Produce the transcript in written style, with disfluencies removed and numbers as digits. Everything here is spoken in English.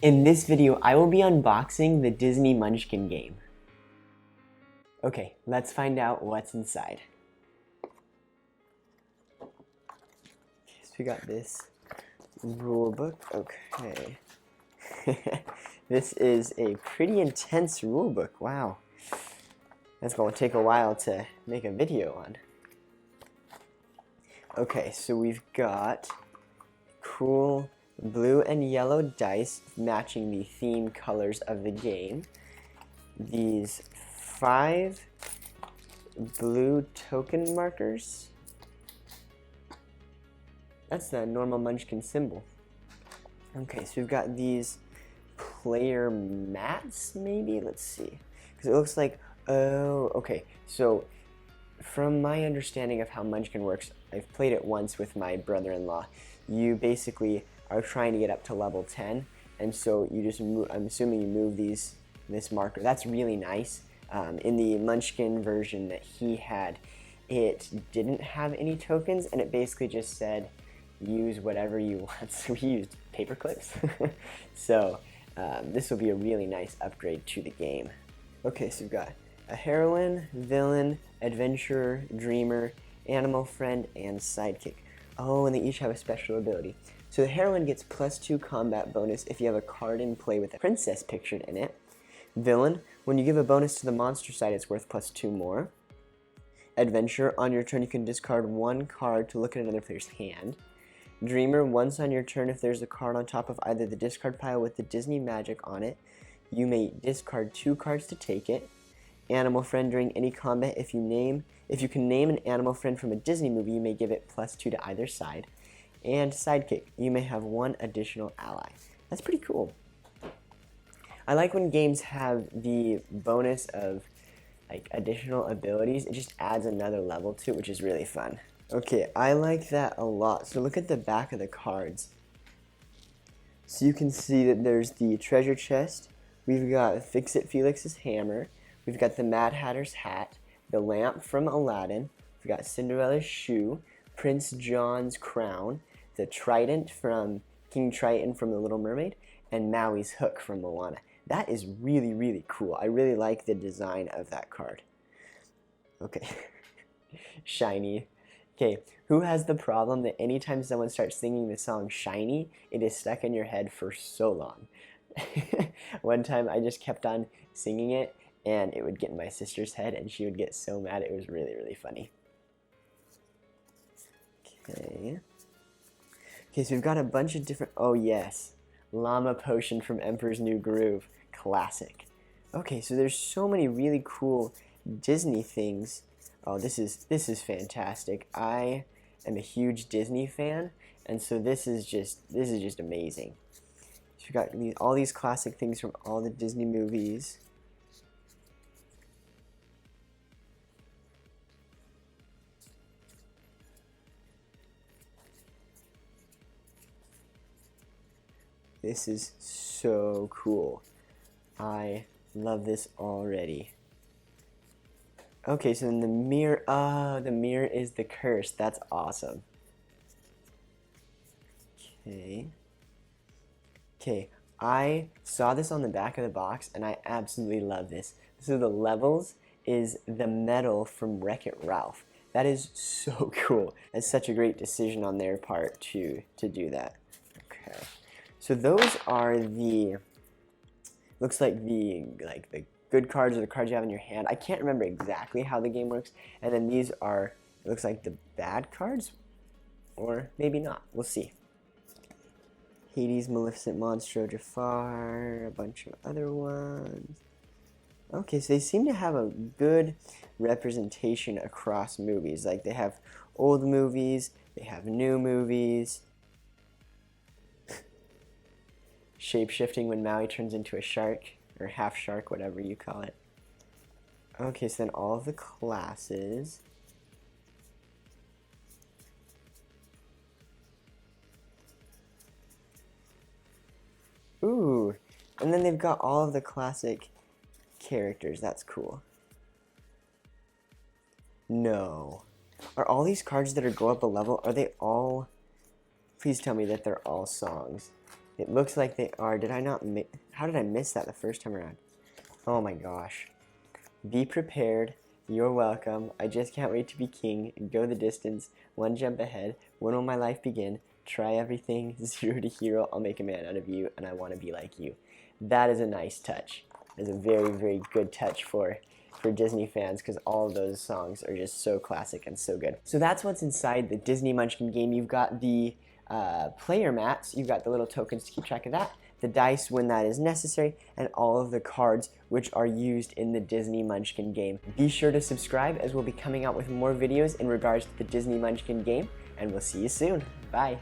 In this video, I will be unboxing the Disney Munchkin game. Okay, let's find out what's inside. Okay, so we got this rule book. Okay. This is a pretty intense rule book. Wow. That's going to take a while to make a video on. Okay, so we've got cool blue and yellow dice matching the theme colors of the game. These 5 blue token markers. That's the normal Munchkin symbol. Okay, so we've got these player mats, maybe? Let's see. Because it looks like, oh, okay. So, from my understanding of how Munchkin works, I've played it once with my brother-in-law. You basically are trying to get up to level 10, and so you just move, I'm assuming you move this marker. That's really nice. In the Munchkin version that he had, it didn't have any tokens, and it basically just said use whatever you want. So we used paper clips. So this will be a really nice upgrade to the game. Okay, so we've got a heroine, villain, adventurer, dreamer, animal friend, and sidekick. Oh, and they each have a special ability. So the heroine gets +2 combat bonus if you have a card in play with a princess pictured in it. Villain, when you give a bonus to the monster side, it's worth +2 more. Adventurer, on your turn you can discard 1 card to look at another player's hand. Dreamer, once on your turn, if there's a card on top of either the discard pile with the Disney magic on it, you may discard 2 cards to take it. Animal friend, during any combat, if you can name an animal friend from a Disney movie, you may give it +2 to either side. And sidekick, you may have 1 additional ally. That's pretty cool. I like when games have the bonus of like additional abilities. It just adds another level to it, which is really fun. Okay, I like that a lot. So look at the back of the cards. So you can see that there's the treasure chest. We've got Fix-It Felix's hammer. We've got the Mad Hatter's hat, the lamp from Aladdin. We've got Cinderella's shoe, Prince John's crown, the trident from King Triton from The Little Mermaid, and Maui's hook from Moana. That is really, really cool. I really like the design of that card. Okay. Shiny. Okay, who has the problem that anytime someone starts singing the song Shiny, it is stuck in your head for so long? One time I just kept on singing it, and it would get in my sister's head, and she would get so mad. It was really, really funny. Okay. Okay, so we've got a bunch of different, oh yes, Llama Potion from Emperor's New Groove, classic. Okay, so there's so many really cool Disney things. Oh, this is fantastic. I am a huge Disney fan, and so this is just amazing. So we've got all these classic things from all the Disney movies. This is so cool. I love this already. Okay, so then the mirror, the mirror is the curse. That's awesome. Okay. Okay, I saw this on the back of the box, and I absolutely love this. So the levels is the medal from Wreck-It Ralph. That is so cool. That's such a great decision on their part to do that. Okay. So those are the, looks like the good cards or the cards you have in your hand. I can't remember exactly how the game works. And then these are, it looks like the bad cards, or maybe not. We'll see. Hades, Maleficent, Monstro, Jafar, a bunch of other ones. Okay, so they seem to have a good representation across movies. Like they have old movies, they have new movies. Shape-shifting when Maui turns into a shark, or half shark, whatever you call it. Okay, so then all of the classes. Ooh, and then they've got all of the classic characters. That's cool. No. Are all these cards that are go up a level, are they all... Please tell me that they're all songs. It looks like they are. Did I not how did I miss that the first time around? Oh my gosh. Be prepared. You're welcome. I just can't wait to be king. Go the distance. One jump ahead. When will my life begin? Try everything. 0 to hero. I'll make a man out of you, and I want to be like you. That is a nice touch. It's a very, very good touch for Disney fans, because all of those songs are just so classic and so good. So that's what's inside the Disney Munchkin game. You've got the player mats. You've got the little tokens to keep track of that, the dice when that is necessary, and all of the cards which are used in the Disney Munchkin game. Be sure to subscribe, as we'll be coming out with more videos in regards to the Disney Munchkin game, and we'll see you soon. Bye.